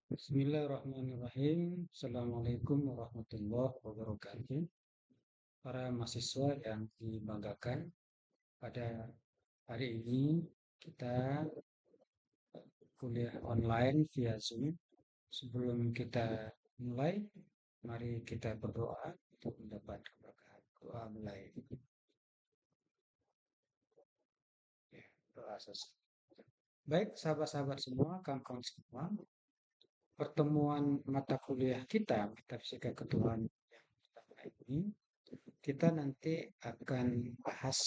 Bismillahirrahmanirrahim. Assalamualaikum warahmatullahi wabarakatuh. Para mahasiswa yang dibanggakan, pada hari ini kita kuliah online via Zoom. Sebelum kita mulai, mari kita berdoa untuk mendapat keberkahan. Doa mulai. Ya, doa selesai. Baik, sahabat-sahabat semua, kawan-kawan semua, pertemuan mata kuliah kita, Metafisika Ketuhanan yang pertama ini, kita nanti akan bahas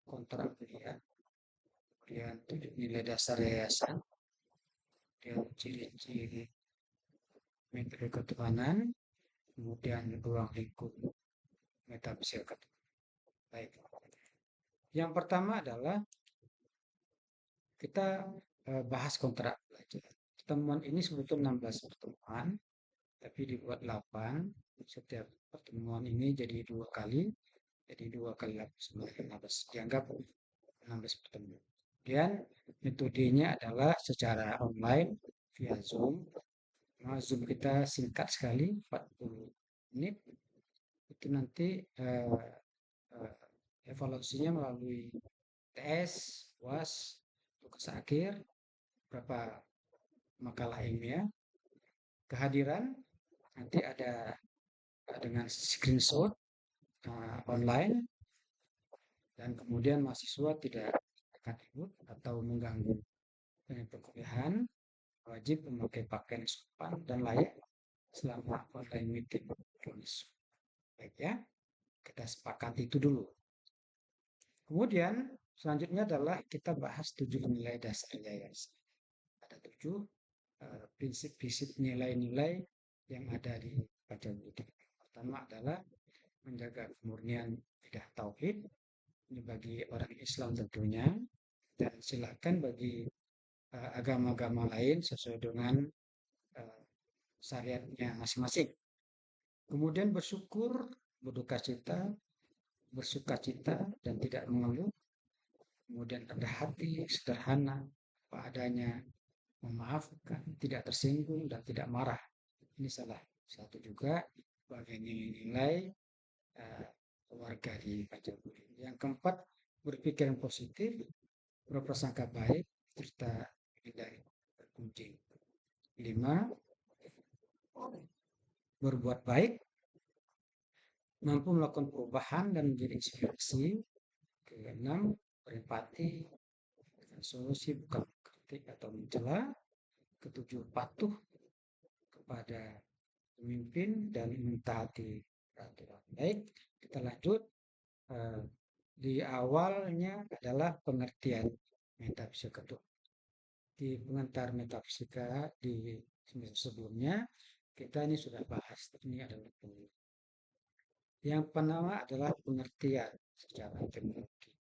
kontrak kerja, kemudian nilai dasar yayasan, kemudian ciri-ciri metode ketuhanan, kemudian ruang lingkup metafisika ketuhanan. Baik. Yang pertama adalah kita bahas kontrak belajar. Pertemuan ini sebetulnya 16 pertemuan, tapi dibuat 8. Setiap pertemuan ini jadi 2 kali, jadi 2 kali 16. Dianggap 16 pertemuan. Kemudian metodenya adalah secara online via Zoom. Nah, Zoom kita singkat sekali, 40 menit. Itu nanti eh, evaluasinya melalui TS, UAS, tugas akhir, berapa makalah ilmiah, kehadiran nanti ada dengan screenshot online, dan kemudian mahasiswa tidak akan ribut atau mengganggu dengan perkuliahan, wajib memakai pakaian sopan dan layak selama online meeting. Baik ya, kita sepakati itu dulu. Kemudian selanjutnya adalah kita bahas 7 nilai dasar yayasan. Ada 7 prinsip-prinsip nilai-nilai yang ada di Pancasila. Pertama adalah menjaga kemurnian akidah tauhid, ini bagi orang Islam tentunya, dan silakan bagi agama-agama lain sesuai dengan syariatnya masing-masing. Kemudian bersyukur, berduka cita, bersuka cita dan tidak mengeluh. Kemudian rendah hati, sederhana, apa adanya, memaafkan, tidak tersinggung dan tidak marah. Ini salah satu juga bagian nilai keluarga di Pancasila. Yang keempat, berpikiran positif, berprasangka baik, serta nilai berkunjung. 5, berbuat baik, mampu melakukan perubahan dan menjadi inspirasi. Keenam, berempati, dengan solusi bukan kritik atau mencela. Ketujuh, patuh kepada pemimpin dan mentaati peraturan. Baik, kita lanjut. Di awalnya adalah pengertian metafisika itu. Di pengantar metafisika di semester sebelumnya, kita ini sudah bahas. Ini adalah pengertian. Yang pertama adalah pengertian secara etimologi.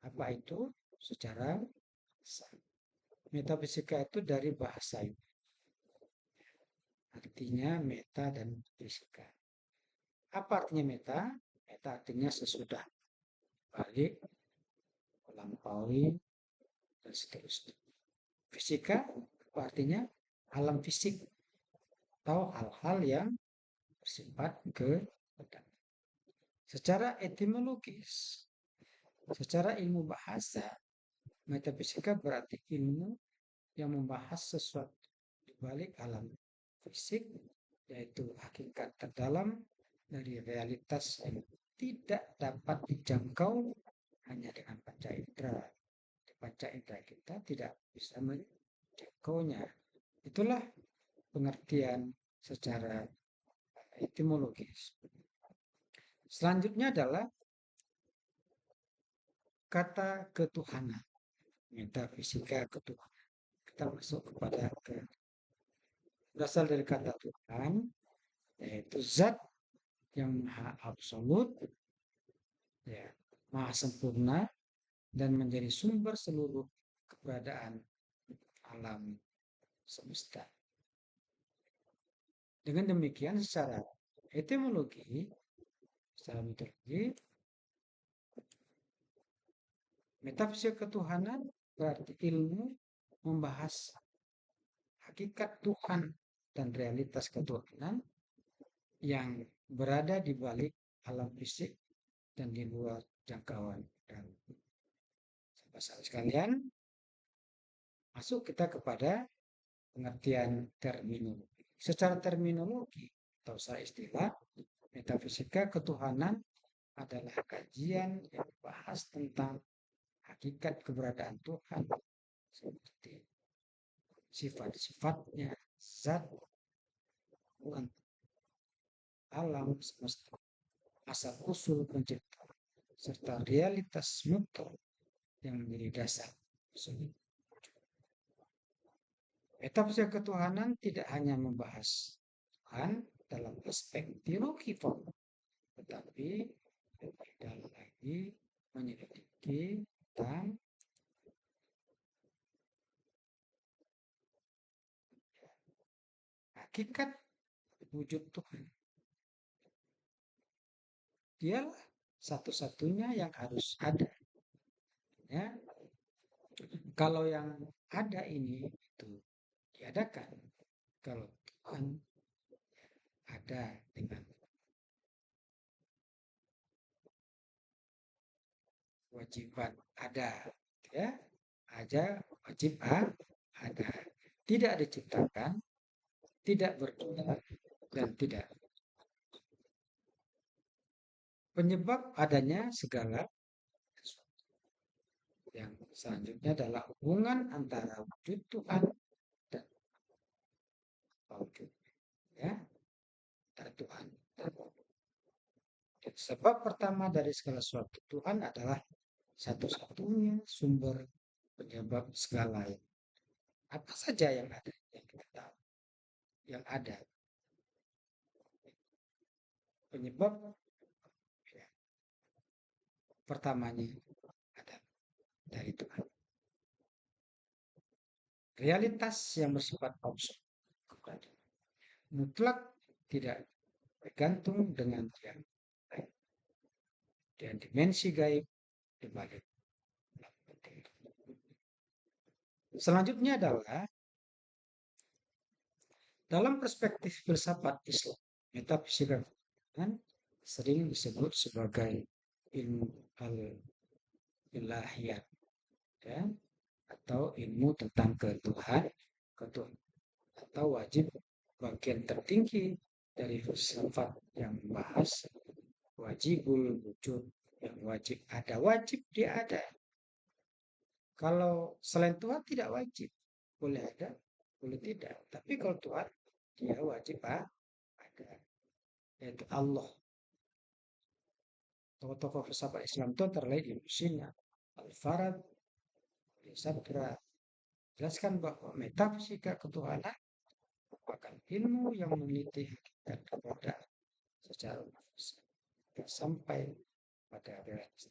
Apa itu? Secara bahasa. Metafisika itu dari bahasa itu. Artinya meta dan fisika. Apa artinya meta? Meta artinya sesudah, balik, melampaui, dan seterusnya. Fisika apa artinya? Alam fisik atau hal-hal yang bersifat kebetulan. Secara etimologis, secara ilmu bahasa, metafisika berarti ilmu yang membahas sesuatu di balik alam fisik, yaitu hakikat terdalam dari realitas yang tidak dapat dijangkau hanya dengan panca indera. Di panca indera kita tidak bisa menjangkaunya. Itulah pengertian secara etimologis. Selanjutnya adalah kata ketuhanan. Metafisika ketuhanan. Kita masuk kepada berasal dari kata Tuhan, yaitu zat yang maha absolut, ya, maha sempurna, dan menjadi sumber seluruh keberadaan alam semesta. Dengan demikian secara etimologi, secara mitologi, metafisika ketuhanan berarti ilmu membahas hakikat Tuhan dan realitas ketuhanan yang berada di balik alam fisik dan di luar jangkauan. Dan sahabat sekalian, masuk kita kepada pengertian terminologi. Secara terminologi atau secara istilah, metafisika ketuhanan adalah kajian yang bahas tentang hakikat keberadaan Tuhan seperti sifat-sifatnya, zat, alam semesta, asal usul pencipta, serta realitas mutlak yang menjadi dasar. Metafisika ketuhanan tidak hanya membahas Tuhan dalam aspek teologi formal, tetapi lebih dalam lagi menyelidiki tentang hakikat wujud Tuhan. Dialah satu-satunya yang harus ada. Ya, kalau yang ada ini itu diadakan, kalau Tuhan ada dengan kewajiban ada, ya, aja wajib ada, tidak diciptakan, tidak berguna, dan tidak. Penyebab adanya segala sesuatu. Yang selanjutnya adalah hubungan antara wujud Tuhan dan wujud, ya, antara Tuhan dan wujud. Sebab pertama dari segala sesuatu, Tuhan adalah satu-satunya sumber penyebab segala yang apa saja yang ada, yang kita tahu, yang ada. Penyebab ya, pertamanya ada dari Tuhan. Realitas yang bersifat absolut, mutlak, tidak bergantung dengan yang lain. Dan dimensi gaib di balik. Selanjutnya adalah dalam perspektif filsafat Islam, metafisika sering disebut sebagai ilmu al-ilahiyat, ya, atau ilmu tentang ketuhanan, atau wajib bagian tertinggi dari filsafat yang membahas wajibul wujud, yang wajib ada, wajib dia ada. Kalau selain Tuhan tidak wajib, boleh ada, boleh tidak. Tapi kalau Tuhan, dia wajib ada, yaitu Allah. Tokoh-tokoh filsafat Islam itu terlihat di Sina, Al-Farad, Sabra, jelaskan bahwa metafisika ketuhanan merupakan ilmu yang meneliti hakikat keberadaan secara universal sampai pada realitas.